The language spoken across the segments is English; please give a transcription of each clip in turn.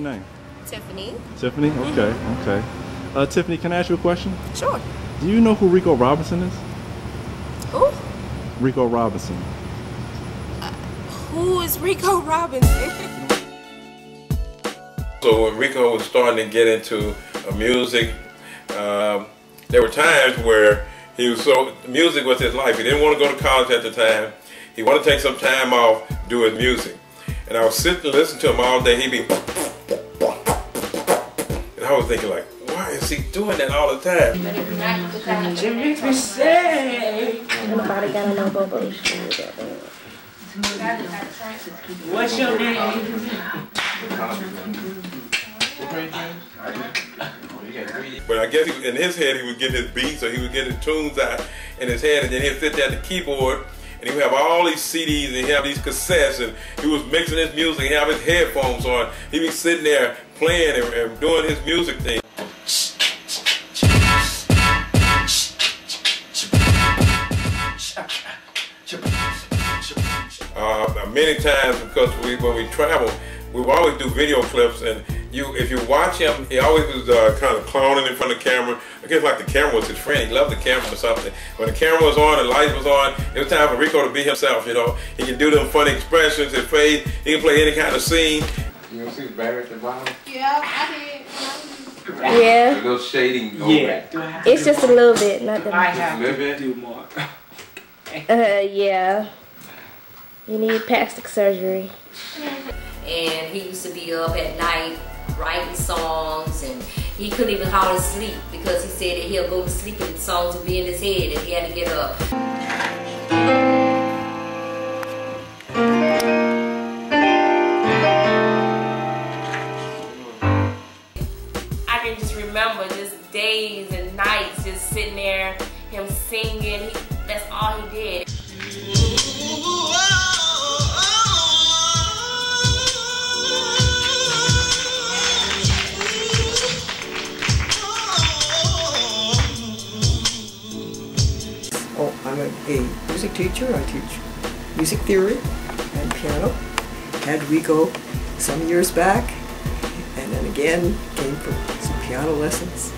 name? Tiffany. Tiffany? Okay, okay. Tiffany, can I ask you a question? Sure. Do you know who Ricco Robinson is? Who? Ricco Robinson. Who is Ricco Robinson? So when Ricco was starting to get into music, there were times where he was music was his life. He didn't want to go to college at the time. He wanted to take some time off doing music. And I was sitting and listening to him all day. He'd be, and I was thinking like, why is he doing that all the time? It makes me say. Nobody got no bubble. What's your name? But I guess in his head he would get his beats, or he would get his tunes out in his head, and then he'd sit there at the keyboard and he would have all these CDs and he'd have these cassettes, and he was mixing his music, he'd have his headphones on, he'd be sitting there playing and doing his music thing. Many times, because when we travel, we would always do video clips, and if you watch him, he always was kind of clowning in front of the camera. I guess like the camera was his friend. He loved the camera or something. When the camera was on, the light was on, it was time for Ricco to be himself, you know. He can do them funny expressions, his face, he can play any kind of scene. You don't see the battery at the bottom? Yeah, I did. Yeah. A little shading over it. It's just a little bit, not that much. I have to do more. Yeah. You need plastic surgery. And he used to be up at night writing songs, and he couldn't even hardly sleep because he said that he'll go to sleep and the songs would be in his head and he had to get up. I can just remember just days and nights just sitting there, him singing. That's all he did. Oh, I'm a music teacher. I teach music theory and piano. Had Ricco some years back, and then again came for some piano lessons,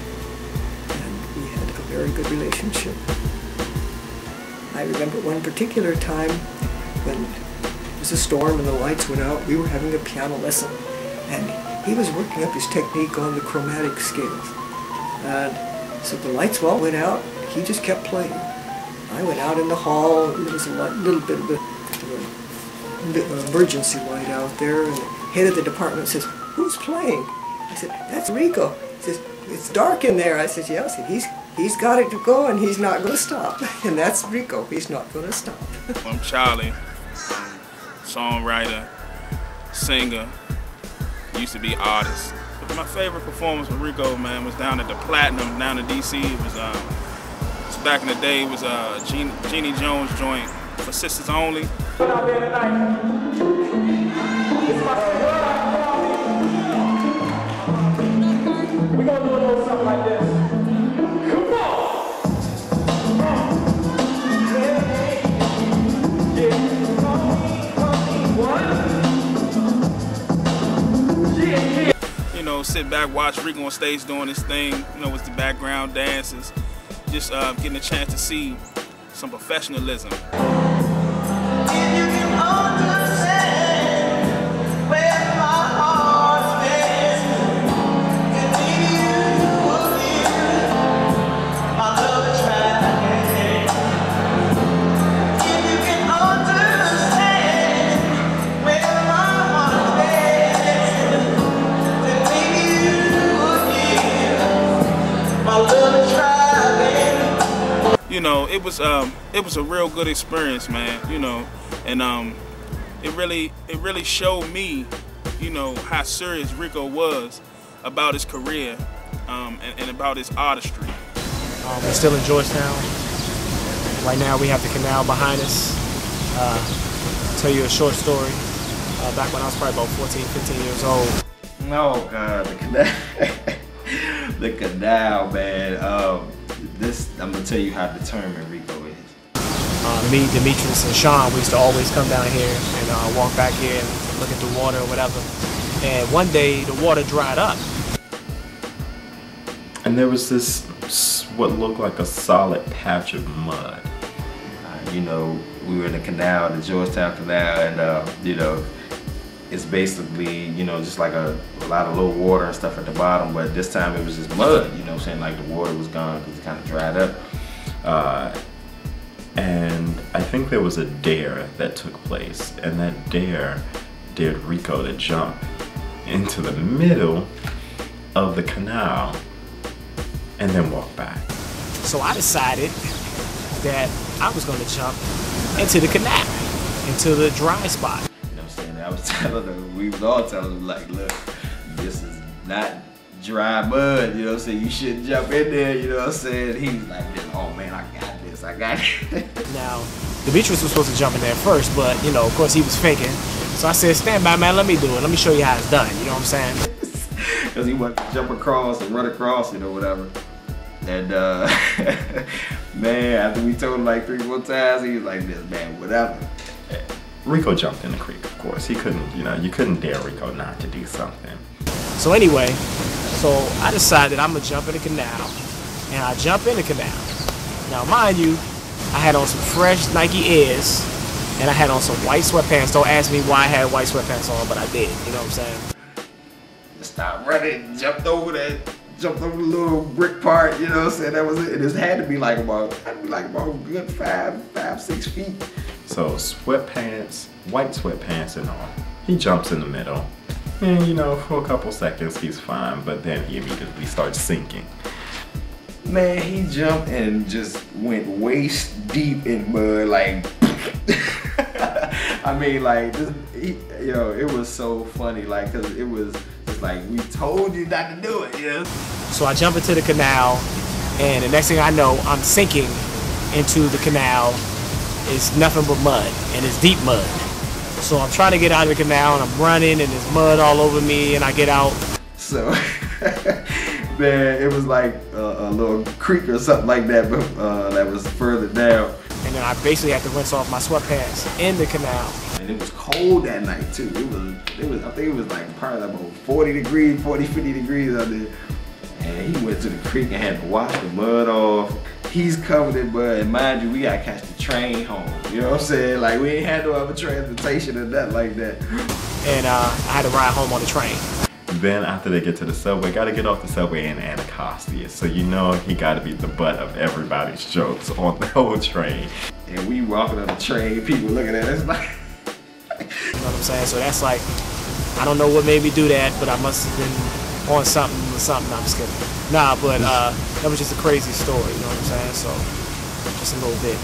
and we had a very good relationship. I remember one particular time when it was a storm and the lights went out. We were having a piano lesson, and he was working up his technique on the chromatic scales. And so the lights all went out. He just kept playing. I went out in the hall, and there was a little bit of an emergency light out there, and the head of the department says, "Who's playing?" I said, "That's Ricco." He says, "It's dark in there." I said, "Yes, he's got it to go, and he's not going to stop." And that's Ricco. He's not going to stop. I'm Charlie, songwriter, singer, used to be artist. My favorite performance with Ricco, man, was down at the Platinum, down in DC. It was back in the day, it was a Jeannie Jones joint for sisters only. We're gonna do a little something like this. Come on! You know, sit back, watch Ricco on stage doing his thing, you know, with the background dances. Just getting a chance to see some professionalism. You know, it was a real good experience, man. You know, and it really showed me, you know, how serious Ricco was about his career and about his artistry. We're still in Georgetown. Right now we have the canal behind us. Tell you a short story. Back when I was probably about 14, 15 years old. Oh God, the canal. The canal, man. I'm gonna tell you how determined Ricco is. Me, Demetrius, and Sean, we used to always come down here and walk back here and look at the water or whatever. And one day the water dried up. And there was this, what looked like a solid patch of mud. You know, we were in the canal, the Georgetown Canal, and you know, it's basically, you know, just like a lot of low water and stuff at the bottom, but this time it was just mud, you know what I'm saying? Like the water was gone because it kind of dried up. And I think there was a dare that took place, and that dare dared Ricco to jump into the middle of the canal and then walk back. So I decided that I was going to jump into the canal, into the dry spot. You know what I'm saying? I was telling them, we was all telling them, like, look, this is not dry mud, you know what I'm saying? You shouldn't jump in there, you know what I'm saying? He was like, oh man, I got this, I got it. Now, Demetrius was supposed to jump in there first, but, you know, of course he was faking. So I said, stand by, man, let me do it. Let me show you how it's done, you know what I'm saying? Because he wanted to jump across and run across, you know, whatever. And man, after we told him like 3-4 times, he was like, this, man, whatever. Ricco jumped in the creek, of course. He couldn't, you know, you couldn't dare Ricco not to do something. So anyway, so I decided I'm gonna jump in the canal, and I jump in the canal. Now mind you, I had on some fresh Nike Airs, and I had on some white sweatpants. Don't ask me why I had white sweatpants on, but I did, you know what I'm saying? Stopped running, jumped over the little brick part, you know what I'm saying? That was it. It had to be like about a good 5-6 feet. So sweatpants, white sweatpants and all. He jumps in the middle. And you know, for a couple seconds he's fine, but then he immediately starts sinking. Man, he jumped and just went waist deep in mud, like I mean, like, it was so funny, like, cause it was just like, we told you not to do it, you know? So I jump into the canal, and the next thing I know, I'm sinking into the canal. It's nothing but mud, and it's deep mud. So I'm trying to get out of the canal, and I'm running, and there's mud all over me, and I get out. So, man, it was like a little creek or something like that, but that was further down. And then I basically had to rinse off my sweatpants in the canal. And it was cold that night too. It was I think it was like probably about 40 degrees, 40, 50 degrees out there. And he went to the creek and had to wash the mud off. He's covered in mud, and mind you, we gotta catch the train home. You know what I'm saying? Like, we ain't had no other transportation or nothing like that. And I had to ride home on the train. Then after they get to the subway, gotta get off the subway in Anacostia. So you know he gotta be the butt of everybody's jokes on the whole train. And we walking on the train, people looking at us like, you know what I'm saying? So that's like, I don't know what made me do that, but I must have been on something or something. I'm just kidding. Nah, but that was just a crazy story, you know what I'm saying? So, just a little bit.